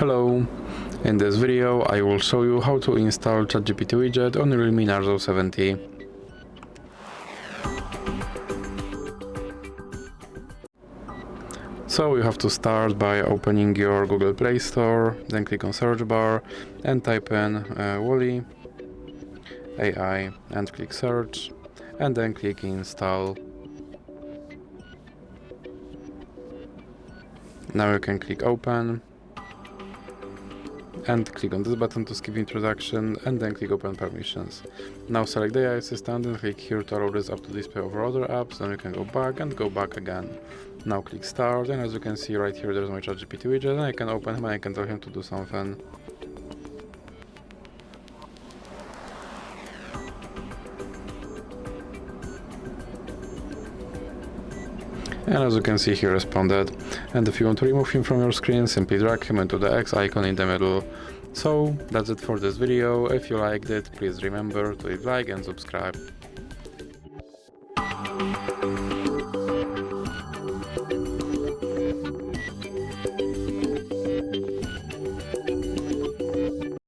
Hello! In this video I will show you how to install ChatGPT Widget on REALME Narzo 70. So you have to start by opening your Google Play Store, then click on search bar and type in Wolly AI and click search, and then click install. Now you can click open and click on this button to skip introduction, and then click open permissions. Now select the AI assistant and click here to allow this up to display over other apps. Then you can go back and go back again. Now click start, and as you can see right here there's my ChatGPT widget, and I can open him and I can tell him to do something. And as you can see, he responded. And if you want to remove him from your screen, simply drag him into the X icon in the middle. So that's it for this video. If you liked it, please remember to leave a like and subscribe.